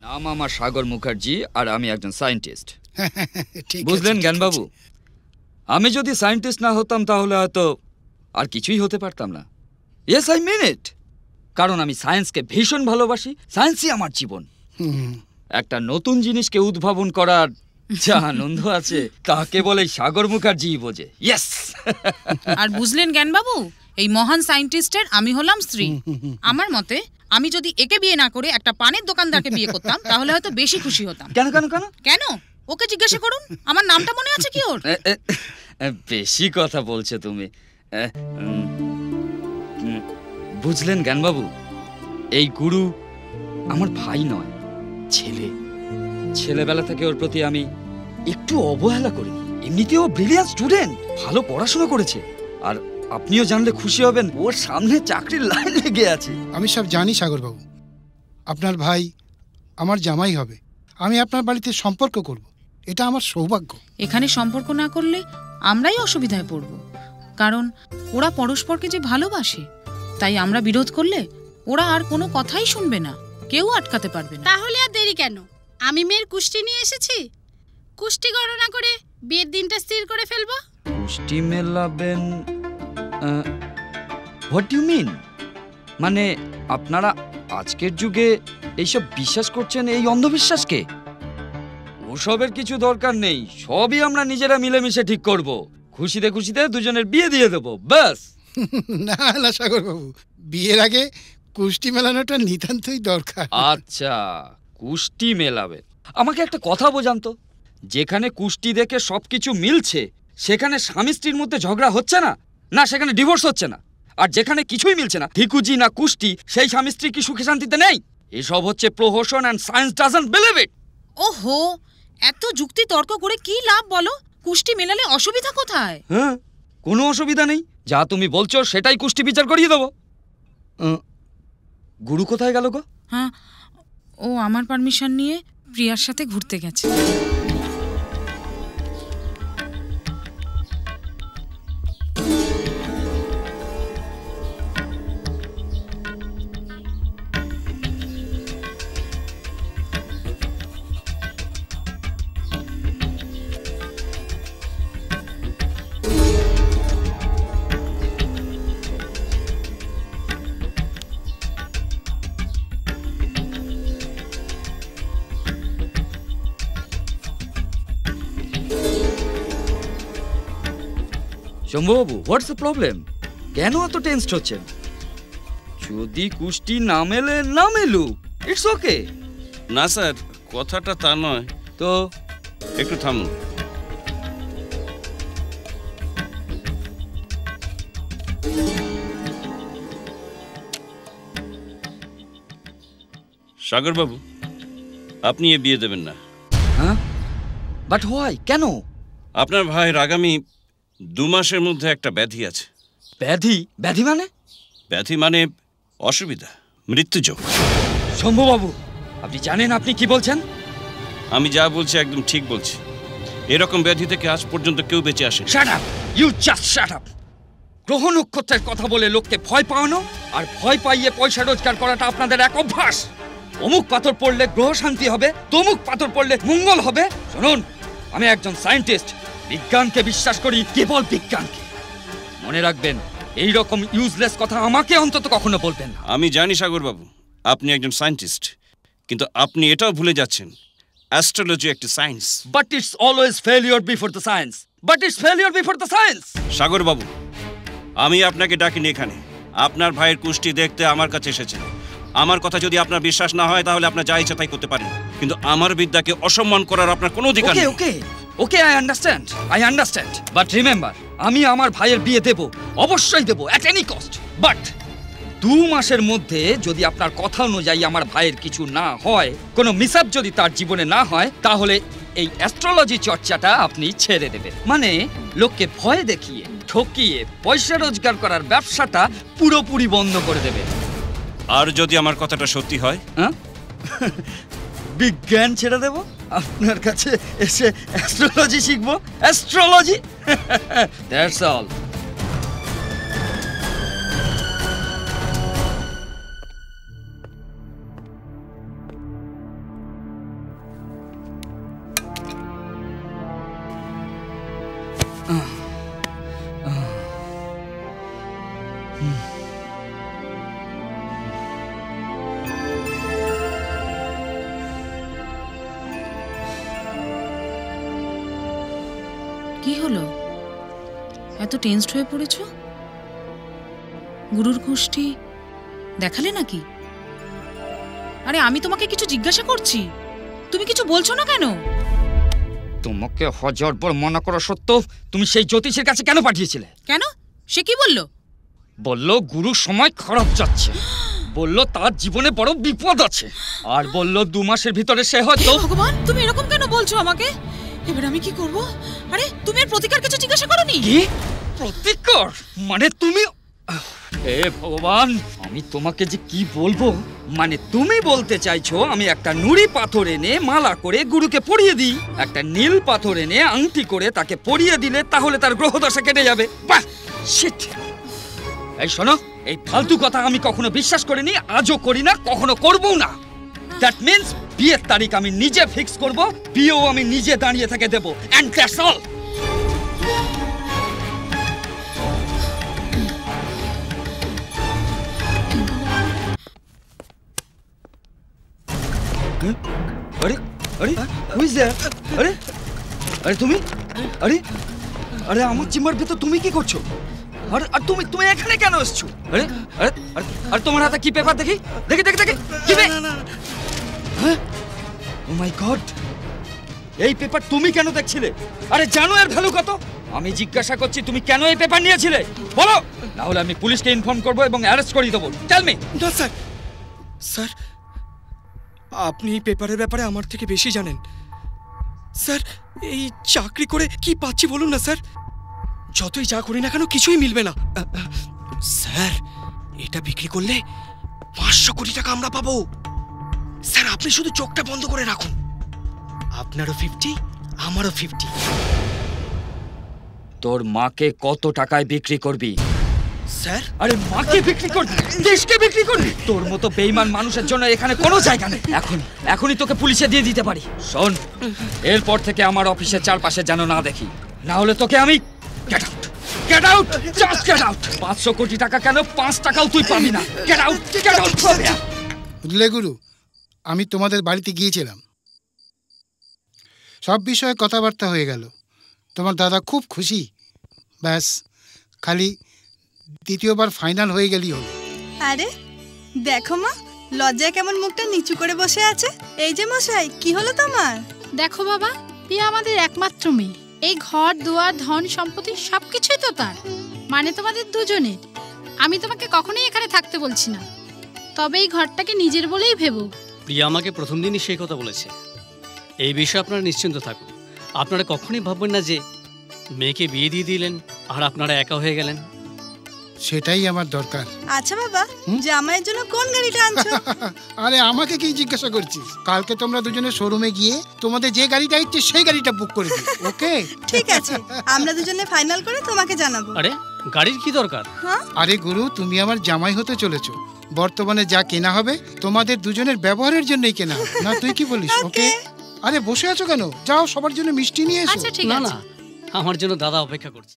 নাম আমার সাগর মুখার্জি আর আমি একজন সায়েন্টিস্ট। বুঝলেন জ্ঞানবাবু, আমি যদি সায়েন্টিস্ট না হতাম তাহলে হয়তো আর কিছুই হতে পারতাম না। ইয়েস, আই মিন ইট। কারণ আমি সায়েন্সকে ভীষণ ভালোবাসি, সায়েন্সই আমার জীবন। একটা নতুন জিনিসকে উদ্ভাবন করার যা আনন্দ আছে তাকে বলে সাগর মুখার্জি বোঝে। ইয়েস। আর বুঝলেন জ্ঞানবাবু, এই মহান সায়েন্টিস্টের আমি হলাম স্ত্রী। আমার মতে আমি যদি একে বিয়ে না করে একটা পানের দোকানদারকে বিয়ে করতাম তাহলে হয়তো বেশি খুশি হতাম। কেন কেন কেন কেন ওকে জিজ্ঞাসা করুন, আমার নামটা মনে আছে কি ওর? বেশি কথা বলছো তুমি। বুঝলেন জ্ঞানবাবু, এই গুরু আমার ভাই নয়, ছেলে। ছেলেবেলা থেকে ওর প্রতি আমি একটু অবহেলা করিনি। এমনিতেও ব্রিলিয়ান্ট স্টুডেন্ট, ভালো পড়াশোনা করেছে। আর আপনিও জানলে খুশি হবেন, ওর সামনে চাকরির লাইন লেগে আছে। আমি সব জানি সাগরবাবু, আপনার ভাই আমার জামাই হবে। আমি আপনার বাড়িতে সম্পর্ক করব, এটা আমার সৌভাগ্য। এখানে সম্পর্ক না করলে আমরাই অসুবিধায় পড়ব, কারণ ওরা পরস্পরকে যে ভালোবাসে। তাই আমরা বিরোধ করলে ওরা আর কোনো কথাই শুনবে না, কেউ আটকাতে পারবে না। তাহলে আর দেরি কেন? আমি মেয়ের কুষ্টি নিয়ে এসেছি, কুষ্টি গণনা করে বিয়ের দিনটা স্থির করে ফেলবো। কুষ্টি মেলাবেন? What do you mean? মানে আপনারা আজকের যুগে এইসব বিশ্বাস করছেন, এই অন্ধবিশ্বাসকে? ওসবের কিছু দরকার নেই, সবই আমরা নিজেরা মিলেমিশে ঠিক করব। খুশিতে খুশিতে দুজনের বিয়ে দিয়ে দেবো, ব্যাস। না না সাগরবাবু, বিয়ের আগে কুষ্টি মেলানোটা নিতান্তই দরকার। আচ্ছা, কুষ্টি মেলাবে। আমাকে একটা কথা বোঝান তো, যেখানে কুষ্টি দেখে সবকিছু মিলছে সেখানে স্বামী স্ত্রীর মধ্যে ঝগড়া হচ্ছে না, না সেখানে ডিভোর্স হচ্ছে না? আর যেখানে কিছুই মিলছে না, ঠিকুজি না কুষ্টি, সেই স্বামী স্ত্রী কি সুখে শান্তিতে নেই? এসব হচ্ছে প্রহসন, and science doesn't believe it. ওহো, এত যুক্তি তর্ক করে কি লাভ বলো? কুষ্টি মেলালে অসুবিধা কোথায়? হ্যাঁ, কোনো অসুবিধা নেই। যা তুমি বলছো সেটাই কুষ্টি বিচার করিয়ে দেবো। গুরু কোথায় গেল গো? হ্যাঁ, ও আমার পারমিশন নিয়ে প্রিয়ার সাথে ঘুরতে গেছে। শম্ভুবাবু, হোয়াটস দ্য প্রবলেম? কেন এত টেনসড হচ্ছেন? যদি কুষ্টি না মেলে না মেলুক, ইটস ওকে। না স্যার, কথাটা তা নয়। তো একটু থামুন। সাগরবাবু, আপনি এ বিয়ে দেবেন না। হ্যাঁ, বাট হোয়াই? কেন? আপনার ভাইয়ের আগামী 2 মাসের মধ্যে একটা ব্যাধি আছে। ব্যাধি? ব্যাধি মানে? ব্যাধি মানে অসুবিধা, মৃত্যুযোগ। শম্ভুবাবু, আপনি জানেন আপনি কি বলছেন? আমি যা বলছি একদম ঠিক বলছি। এরকম ব্যাধি থেকে আজ পর্যন্ত কেউ বেঁচে আসে। Shut up, you just shut up. গ্রহ নক্ষত্রের কথা বলে লোককে ভয় পাওয়ানো আর ভয় পাইয়ে পয়সা রোজগার করাটা আপনাদের এক অভ্যাস। অমুক পাথর পড়লে গ্রহ শান্তি হবে, তমুক পাথর পড়লে মঙ্গল হবে। শুনুন, আমি একজন সায়েন্টিস্ট, বিজ্ঞানকে বিশ্বাস করি, কেবল বিজ্ঞানকে। মনে রাখবেন, এই রকম ইউজলেস কথা আমাকে অন্তত কখনো বলবেন না। আমি জানি সাগরবাবু, আপনি একজন সায়েন্টিস্ট, কিন্তু আপনি এটাও ভুলে যাচ্ছেন অ্যাস্ট্রোলজি একটি science. But it's always failure before the science. But it's failure before the science. সাগরবাবু, আমি আপনাকে ডাকিনি এখানে। আপনার ভাইয়ের কুষ্টি দেখতে আমার কাছে এসেছেন। আমার কথা যদি আপনার বিশ্বাস না হয় তাহলে আপনার যা ইচ্ছা তাই করতে পারেন, কিন্তু আমার বিদ্যাকে অসম্মান করার আপনার কোনো অধিকার নেই। ওকে ওকে, আই আন্ডারস্ট্যান্ড। বাট রিমেম্বার, আমি আমার ভাইয়ের বিয়ে দেব, অবশ্যই দেব, অ্যাট এনি কস্ট। বাট 2 মাসের মধ্যে যদি আপনার কথা অনুযায়ী আমার ভাইয়ের কিছু না হয়, কোনো মিসআপ যদি তার জীবনে না হয়, তাহলে এই অ্যাস্ট্রোলজি চর্চাটা আপনি ছেড়ে দেবেন। মানে লোককে ভয় দেখিয়ে ঠকিয়ে পয়সা রোজগার করার ব্যবসাটা পুরোপুরি বন্ধ করে দেবেন। আর যদি আমার কথাটা সত্যি হয়? হ্যাঁ, বিজ্ঞান ছেড়ে দেব, আপনার কাছে এসে অ্যাস্ট্রোলজি শিখবো। Astrology, that's all. কি হলো, এত টেনসড হয়ে পড়েছো? গুরুর কুষ্টি দেখালে নাকি? আরে আমি তোমাকে কিছু জিজ্ঞাসা করছি, তুমি কিছু বলছো না কেন? তোমাকে হাজারবার মানা করা সত্ত্বেও তুমি সেই জ্যোতিষের কাছে কেন পাঠিয়েছিলে? কেন, সে কি বললো? বলল গুরুর সময় খারাপ যাচ্ছে, বলল তার জীবনে বড় বিপদ আছে, আর বলল 2 মাসের ভিতরে সে হয়তো। হে ভগবান, তুমি এরকম কেন বলছো আমাকে? এবার আমি কি করব? আরে তুমি এর প্রতিকার কিছু জিজ্ঞাসা করোনি? কি প্রতিকার? মানে তুমি, হে ভগবান, আমি তোমাকে যে কি বলবো। মানে তুমি বলতে চাইছো আমি একটা নুড়ি পাথর এনে মালা করে গুরুকে পরিয়ে দিই, একটা নীল পাথর এনে আংটি করে তাকে পরিয়ে দিলে তাহলে তার গ্রহদশা কেটে যাবে? বাহ, শিট। এই শোনো, এই ফালতু কথা আমি কখনো বিশ্বাস করিনি, আজও করি না, কখনো করবো না। দ্যাট মিন্স বিয়ের তারিখ আমি নিজে ফিক্স করব, বিয়েও আমি নিজে দাঁড়িয়ে থেকে দেবো, এন্ড দ্যাটস অল। আরে আরে হু ইজ দ্যাট? আরে আরে তুমি, আরে আরে আমার চেম্বার ভিতর তুমি কি করছো? আরে আর তুমি তুমি এখানে কেন এসছো? আরে আরে আর তোমার হাতে কি পেপার দেখি, দেখি দেখি দেখি কি হ্যাঁ, ও মাই গড, এই পেপার তুমি কেন দেখছিলে? আরে জানো এর ভ্যালু কত? আমি জিজ্ঞাসা করছি তুমি কেন এই পেপার নিয়েছিলে, বলো, না হলে আমি পুলিশকে ইনফর্ম করব এবং অ্যারেস্ট করিয়ে দেবো। Tell me. না স্যার, স্যার আপনি এই পেপারের ব্যাপারে আমার থেকে বেশি জানেন। স্যার এই চাকরি করে কি পাচ্ছি বলুন না স্যার, যতই যা করি না কেন কিছুই মিলবে না। স্যার এটা বিক্রি করলে 500 কোটি টাকা আমরা পাবো। স্যার আপনি শুধু চোখটা বন্ধ করে রাখুন, আপনারও 50, আমারও 50। তোর মাকে কত টাকায় বিক্রি করবি? স্যার আরে মাকে বিক্রি করবি, দেশকে বিক্রি করবি? তোর মতো বেঈমান মানুষের জন্য এখানে কোনো জায়গা নেই। এখনই তোকে পুলিশে দিয়ে দিতে পারি। শোন, এরপর থেকে আমার অফিসের চারপাশে যেন না দেখি, না হলে তোকে আমি get out, get out, just get out. 500 কোটি টাকা কেন, 5 টাকাও তুই পাবি না। Get out, get out. বুঝলে গুরু, আমি তোমাদের বাড়িতে গিয়েছিলাম, সব বিষয়ে কথাবার্তা হয়ে গেল, তোমার দাদা খুব খুশি। ব্যাস, খালি দ্বিতীয়বার ফাইনাল হয়ে গেলি হলো। আরে দেখো মা, লজ্জায় কেমন মুখটা নিচু করে বসে আছে। এই যে মশাই, কি হলো তোমার? দেখো বাবা, পিয়া আমাদের একমাত্র মেয়ে, এই ঘর দুয়ার ধন সম্পত্তি সবকিছুই তো তার, মানে তোমাদের দুজনের। আমি তোমাকে কখনোই এখানে থাকতে বলছি না, তবে এই ঘরটাকে নিজের বলেই ভেবো। প্রিয়া আমাকে প্রথম দিনই সেই কথা বলেছে। এই বিষয়ে আপনারা নিশ্চিন্ত থাকুন, আপনারা কখনোই ভাববেন না যে মেয়েকে বিয়ে দিয়ে দিলেন আর আপনারা একা হয়ে গেলেন। সেটাই আমার দরকার। আচ্ছা বাবা, জামাইয়ের জন্য কোন গাড়িটা আনছো? আরে আমাকে কি জিজ্ঞাসা করছিস? কালকে তোমরা দুজনে শোরুমে গিয়ে তোমাদের যে গাড়িটা ইচ্ছে সেই গাড়িটা বুক করে দিও, ওকে? ঠিক আছে, আমরা দুজনে ফাইনাল করে তোমাকে জানাবো। আরে গাড়ির কি দরকার? আরে গুরু, তুমি আমার জামাই হতে চলেছো, বর্তমানে যা কেনা হবে তোমাদের দুজনের ব্যবহারের জন্যই কেনা হবে, না তুই কি বলিস? ওকে? আরে বসে আছো কেন? যাও সবার জন্য মিষ্টি নিয়ে এসো। আচ্ছা ঠিক না আছে। না, আমার জন্য দাদা অপেক্ষা করছে।